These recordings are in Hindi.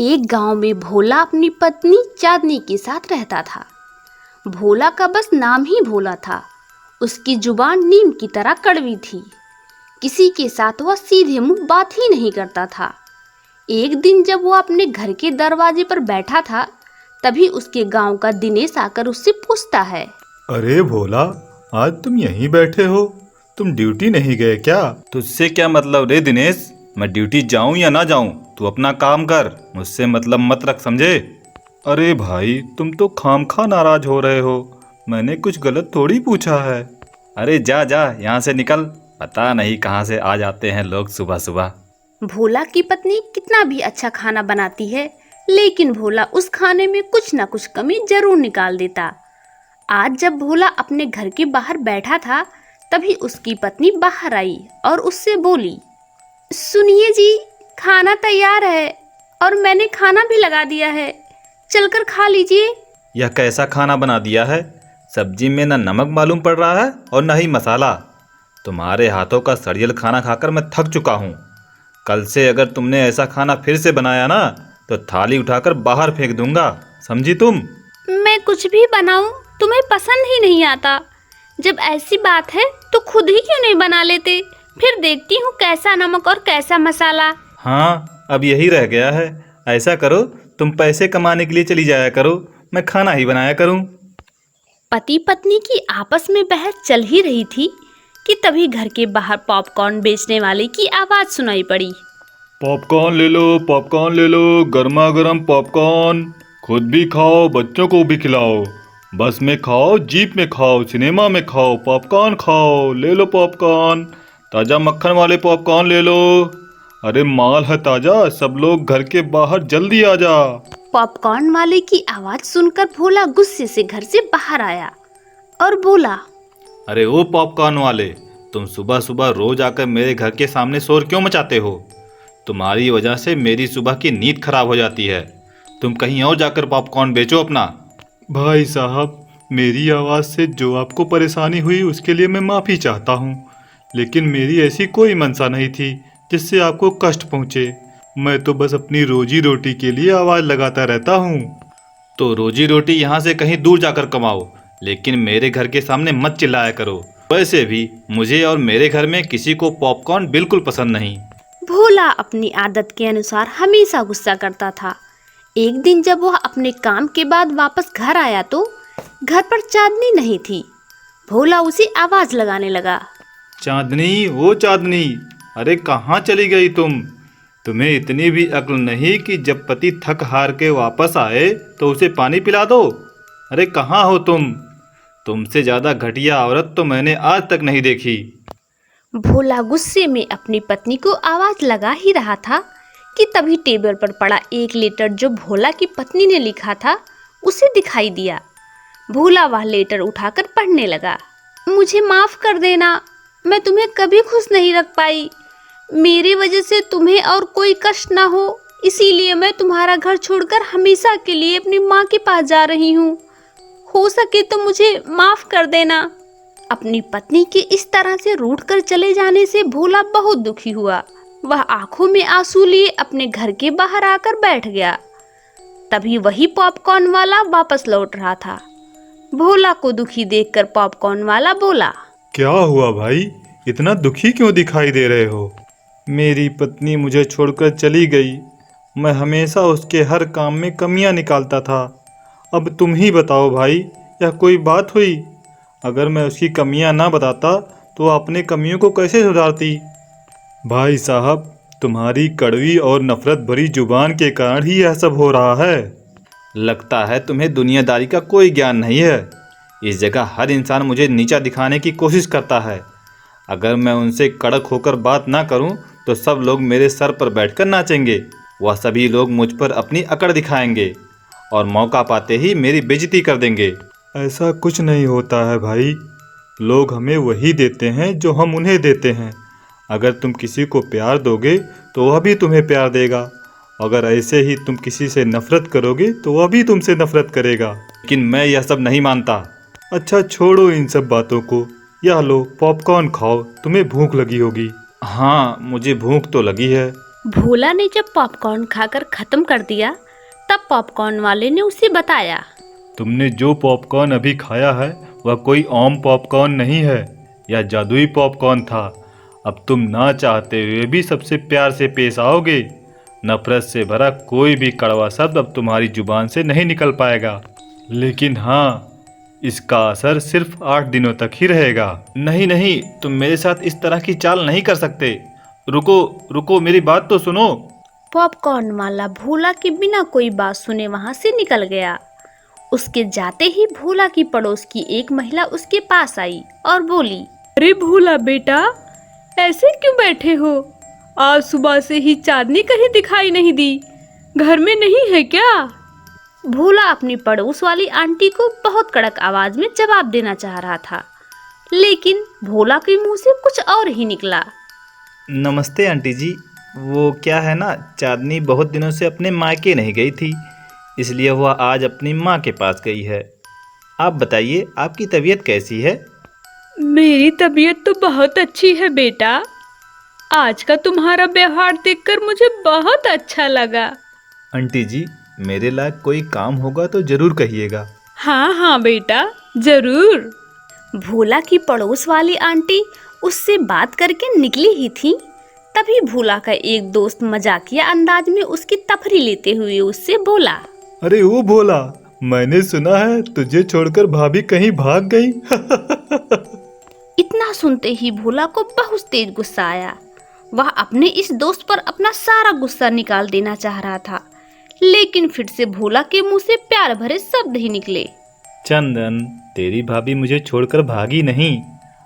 एक गांव में भोला अपनी पत्नी चांदनी के साथ रहता था। भोला का बस नाम ही भोला था। उसकी जुबान नीम की तरह कड़वी थी। किसी के साथ वह सीधे मुंह बात ही नहीं करता था। एक दिन जब वह अपने घर के दरवाजे पर बैठा था, तभी उसके गांव का दिनेश आकर उससे पूछता है, अरे भोला, आज तुम यहीं बैठे हो? तुम ड्यूटी नहीं गए क्या? तुझसे क्या मतलब रे दिनेश? मैं ड्यूटी जाऊं या ना जाऊं, तू अपना काम कर, मुझसे मतलब मत रख, समझे? अरे भाई, तुम तो खामखा नाराज हो रहे हो। मैंने कुछ गलत थोड़ी पूछा है। अरे जा जा यहाँ से निकल, पता नहीं कहाँ से आ जाते हैं लोग सुबह सुबह। भोला की पत्नी कितना भी अच्छा खाना बनाती है, लेकिन भोला उस खाने में कुछ ना कुछ कमी जरूर निकाल देता। आज जब भोला अपने घर के बाहर बैठा था, तभी उसकी पत्नी बाहर आई और उससे बोली, सुनिए जी, खाना तैयार है और मैंने खाना भी लगा दिया है, चलकर खा लीजिए। यह कैसा खाना बना दिया है? सब्जी में न नमक मालूम पड़ रहा है और न ही मसाला। तुम्हारे हाथों का सड़ियल खाना खाकर मैं थक चुका हूँ। कल से अगर तुमने ऐसा खाना फिर से बनाया ना, तो थाली उठाकर बाहर फेंक दूंगा, समझी तुम? मैं कुछ भी बनाऊं तुम्हें पसंद ही नहीं आता। जब ऐसी बात है तो खुद ही क्यों नहीं बना लेते, फिर देखती हूँ कैसा नमक और कैसा मसाला। हाँ, अब यही रह गया है। ऐसा करो, तुम पैसे कमाने के लिए चली जाया करो, मैं खाना ही बनाया करूँ। पति पत्नी की आपस में बहस चल ही रही थी कि तभी घर के बाहर पॉपकॉर्न बेचने वाले की आवाज़ सुनाई पड़ी। पॉपकॉर्न ले लो, पॉपकॉर्न ले लो, गर्मा गर्म पॉपकॉर्न। खुद भी खाओ, बच्चों को भी खिलाओ। बस में खाओ, जीप में खाओ, सिनेमा में खाओ, पॉपकॉर्न खाओ। ले लो पॉपकॉर्न, ताज़ा मक्खन वाले पॉपकॉर्न ले लो। अरे माल है ताज़ा, सब लोग घर के बाहर जल्दी आ जा। पॉपकॉर्न वाले की आवाज़ सुनकर भोला गुस्से से घर से बाहर आया और बोला, अरे ओ पॉपकॉर्न वाले, तुम सुबह सुबह रोज आकर मेरे घर के सामने शोर क्यों मचाते हो? तुम्हारी वजह से मेरी सुबह की नींद खराब हो जाती है। तुम कहीं और जाकर पॉपकॉर्न बेचो अपना। भाई साहब, मेरी आवाज़ से जो आपको परेशानी हुई उसके लिए मैं माफ़ी चाहता हूँ, लेकिन मेरी ऐसी कोई मंशा नहीं थी जिससे आपको कष्ट पहुँचे। मैं तो बस अपनी रोजी रोटी के लिए आवाज़ लगाता रहता हूँ। तो रोजी रोटी यहाँ से कहीं दूर जाकर कमाओ, लेकिन मेरे घर के सामने मत चिल्लाया करो। वैसे भी मुझे और मेरे घर में किसी को पॉपकॉर्न बिल्कुल पसंद नहीं। भोला अपनी आदत के अनुसार हमेशा गुस्सा करता था। एक दिन जब वह अपने काम के बाद वापस घर आया तो घर पर चांदनी नहीं थी। भोला उसे आवाज लगाने लगा, चांदनी, वो चांदनी, अरे कहाँ चली गई तुम? तुम्हें इतनी भी अक्ल नहीं कि जब पति थक हार के वापस आए तो उसे पानी पिला दो? अरे कहाँ हो तुम? तुमसे ज़्यादा घटिया औरत तो मैंने आज तक नहीं देखी। भोला गुस्से में अपनी पत्नी को आवाज लगा ही रहा था कि तभी टेबल पर पड़ा एक लेटर जो भोला की पत्नी ने लिखा था उसे दिखाई दिया। भोला वह लेटर उठाकर पढ़ने लगा, मुझे माफ कर देना, मैं तुम्हें कभी खुश नहीं रख पाई। मेरी वजह से तुम्हें और कोई कष्ट ना हो, इसीलिए मैं तुम्हारा घर छोड़कर हमेशा के लिए अपनी माँ के पास जा रही हूँ। हो सके तो मुझे माफ कर देना। अपनी पत्नी के इस तरह से रूठ कर चले जाने से भोला बहुत दुखी हुआ। वह आंखों में आंसू लिए अपने घर के बाहर आकर बैठ गया। तभी वही पॉपकॉर्न वाला वापस लौट रहा था। भोला को दुखी देखकर पॉपकॉर्न वाला बोला, क्या हुआ भाई, इतना दुखी क्यों दिखाई दे रहे हो? मेरी पत्नी मुझे छोड़कर चली गई। मैं हमेशा उसके हर काम में कमियां निकालता था। अब तुम ही बताओ भाई, यह कोई बात हुई? अगर मैं उसकी कमियां ना बताता तो अपने कमियों को कैसे सुधारती? भाई साहब, तुम्हारी कड़वी और नफरत भरी जुबान के कारण ही यह सब हो रहा है। लगता है तुम्हें दुनियादारी का कोई ज्ञान नहीं है। इस जगह हर इंसान मुझे नीचा दिखाने की कोशिश करता है। अगर मैं उनसे कड़क होकर बात ना करूं, तो सब लोग मेरे सर पर बैठकर नाचेंगे। वह सभी लोग मुझ पर अपनी अकड़ दिखाएंगे और मौका पाते ही मेरी बेइज्जती कर देंगे। ऐसा कुछ नहीं होता है भाई। लोग हमें वही देते हैं जो हम उन्हें देते हैं। अगर तुम किसी को प्यार दोगे तो वह भी तुम्हें प्यार देगा। अगर ऐसे ही तुम किसी से नफरत करोगे तो वह भी तुमसे नफरत करेगा। लेकिन मैं यह सब नहीं मानता। अच्छा छोड़ो इन सब बातों को, यह लो पॉपकॉर्न खाओ, तुम्हें भूख लगी होगी। हाँ, मुझे भूख तो लगी है। भोला ने जब पॉपकॉर्न खाकर खत्म कर दिया तब पॉपकॉर्न वाले ने उसे बताया। तुमने जो पॉपकॉर्न अभी खाया है वह कोई आम पॉपकॉर्न नहीं है, यह जादुई पॉपकॉर्न था। अब तुम ना चाहते हुए भी सबसे प्यार से पेश आओगे। नफरत से भरा कोई भी कड़वा शब्द अब तुम्हारी जुबान से नहीं निकल पाएगा। लेकिन हाँ, इसका असर सिर्फ 8 दिनों तक ही रहेगा। नहीं नहीं, तुम मेरे साथ इस तरह की चाल नहीं कर सकते। रुको रुको, मेरी बात तो सुनो। पॉपकॉर्न वाला भोला के बिना कोई बात सुने वहां से निकल गया। उसके जाते ही भोला की पड़ोस की एक महिला उसके पास आई और बोली, अरे भोला बेटा, ऐसे क्यों बैठे हो? आज सुबह से ही चांदनी कहीं दिखाई नहीं दी, घर में नहीं है क्या? भोला अपनी पड़ोस वाली आंटी को बहुत कड़क आवाज में जवाब देना चाह रहा था, लेकिन भोला के मुंह से कुछ और ही निकला। नमस्ते आंटी जी, वो क्या है ना, चांदनी बहुत दिनों से अपने मायके नहीं गई थी, इसलिए वह आज अपनी माँ के पास गई है। आप बताइए, आपकी तबीयत कैसी है? मेरी तबीयत तो बहुत अच्छी है बेटा। आज का तुम्हारा व्यवहार देखकर मुझे बहुत अच्छा लगा। आंटी जी, मेरे लायक कोई काम होगा तो ज़रूर कहिएगा। हाँ हाँ बेटा, जरूर। भोला की पड़ोस वाली आंटी उससे बात करके निकली ही थी, तभी भोला का एक दोस्त मजाकिया अंदाज में उसकी तफरी लेते हुए उससे बोला, अरे ओ भोला, मैंने सुना है तुझे छोड़कर भाभी कहीं भाग गई। इतना सुनते ही भोला को बहुत तेज गुस्सा आया। वह अपने इस दोस्त पर अपना सारा गुस्सा निकाल देना चाह रहा था, लेकिन फिर से भोला के मुंह से प्यार भरे शब्द ही निकले। चंदन, तेरी भाभी मुझे छोड़कर भागी नहीं।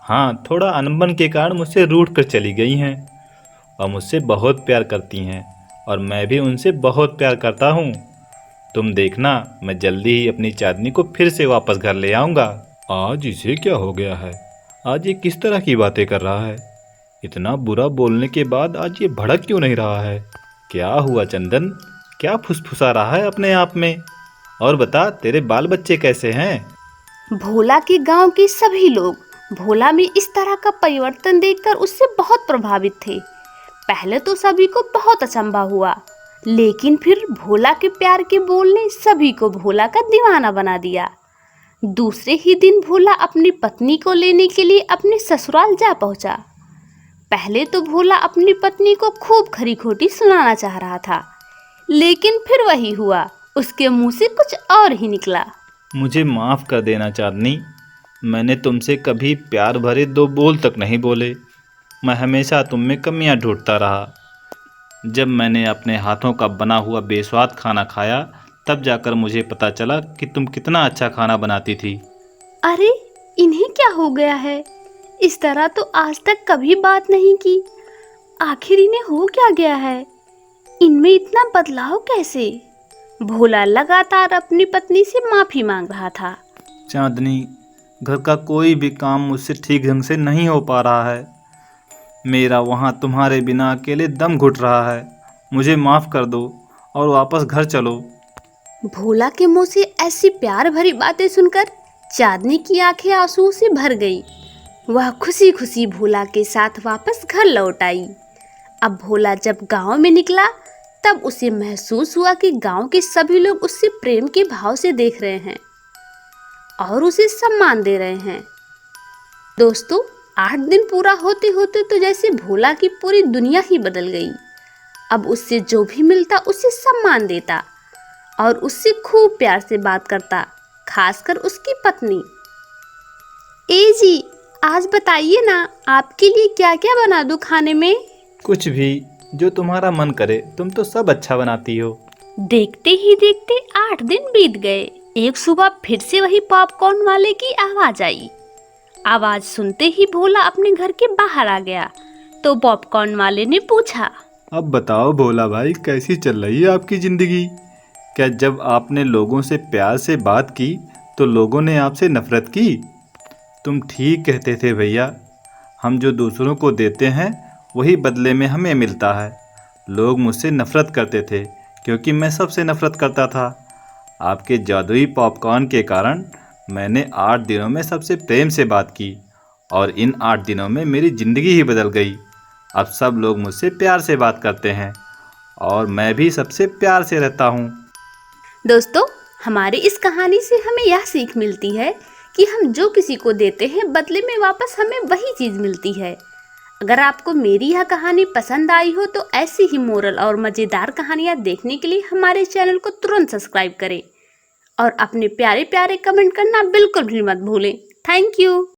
हाँ, थोड़ा अनबन के कारण मुझसे रूठ कर चली गई हैं और मुझसे बहुत प्यार करती हैं और मैं भी उनसे बहुत प्यार करता हूँ। तुम देखना, मैं जल्दी ही अपनी चांदनी को फिर से वापस घर ले आऊँगा। आज इसे क्या हो गया है? आज ये किस तरह की बातें कर रहा है? इतना बुरा बोलने के बाद आज ये भड़क क्यों नहीं रहा है? क्या हुआ चंदन, क्या फुसफुसा रहा है अपने आप में? और बता, तेरे बाल बच्चे कैसे हैं? भोला के गांव के सभी लोग भोला में इस तरह का परिवर्तन देखकर उससे बहुत प्रभावित थे। पहले तो सभी को बहुत अचंभा हुआ, लेकिन फिर भोला के प्यार के बोल ने सभी को भोला का दीवाना बना दिया। दूसरे ही दिन भोला अपनी पत्नी को लेने के लिए अपने ससुराल जा पहुंचा। पहले तो भोला अपनी पत्नी को खूब खरी खोटी सुनाना चाह रहा था, लेकिन फिर वही हुआ, उसके मुंह से कुछ और ही निकला। मुझे माफ़ कर देना चांदनी, मैंने तुमसे कभी प्यार भरे 2 बोल तक नहीं बोले। मैं हमेशा तुम में कमियां ढूंढता रहा। जब मैंने अपने हाथों का बना हुआ बेस्वाद खाना खाया, तब जाकर मुझे पता चला कि तुम कितना अच्छा खाना बनाती थी। अरे, इन्हें क्या हो गया है? इस तरह तो आज तक कभी बात नहीं की। आखिर इन्हें हो क्या गया है? इनमें इतना बदलाव कैसे? भोला लगातार अपनी पत्नी से माफी मांग रहा था। चांदनी, घर का कोई भी काम मुझसे ठीक ढंग से नहीं हो पा रहा है। मेरा वहाँ तुम्हारे बिना अकेले दम घुट रहा है। मुझे माफ़ कर दो और वापस घर चलो। भोला के मुंह से ऐसी प्यार भरी बातें सुनकर चांदनी की आंखें आंसुओं से भर गई। वह खुशी खुशी भोला के साथ वापस घर लौट आई। अब भोला जब गांव में निकला, तब उसे महसूस हुआ कि गांव के सभी लोग उससे प्रेम के भाव से देख रहे हैं और उसे सम्मान दे रहे हैं। दोस्तों, 8 दिन पूरा होते होते तो जैसे भोला की पूरी दुनिया ही बदल गई। अब उससे जो भी मिलता उसे सम्मान देता और उससे खूब प्यार से बात करता, खासकर उसकी पत्नी। ए जी, आज बताइए ना, आपके लिए क्या क्या बना दूं खाने में? कुछ भी, जो तुम्हारा मन करे, तुम तो सब अच्छा बनाती हो। देखते ही देखते 8 दिन बीत गए। एक सुबह फिर से वही पॉपकॉर्न वाले की आवाज आई। आवाज सुनते ही भोला अपने घर के बाहर आ गया तो पॉपकॉर्न वाले ने पूछा, अब बताओ भोला भाई, कैसी चल रही है आपकी ज़िंदगी? क्या जब आपने लोगों से प्यार से बात की तो लोगों ने आपसे नफरत की? तुम ठीक कहते थे भैया, हम जो दूसरों को देते हैं वही बदले में हमें मिलता है। लोग मुझसे नफरत करते थे क्योंकि मैं सबसे नफरत करता था। आपके जादुई पॉपकॉर्न के कारण मैंने 8 दिनों में सबसे प्रेम से बात की और इन 8 दिनों में मेरी ज़िंदगी ही बदल गई। अब सब लोग मुझसे प्यार से बात करते हैं और मैं भी सबसे प्यार से रहता हूँ। दोस्तों, हमारी इस कहानी से हमें यह सीख मिलती है कि हम जो किसी को देते हैं बदले में वापस हमें वही चीज़ मिलती है। अगर आपको मेरी यह कहानी पसंद आई हो तो ऐसी ही मोरल और मज़ेदार कहानियाँ देखने के लिए हमारे चैनल को तुरंत सब्सक्राइब करें और अपने प्यारे प्यारे कमेंट करना बिल्कुल भी मत भूलें। Thank you.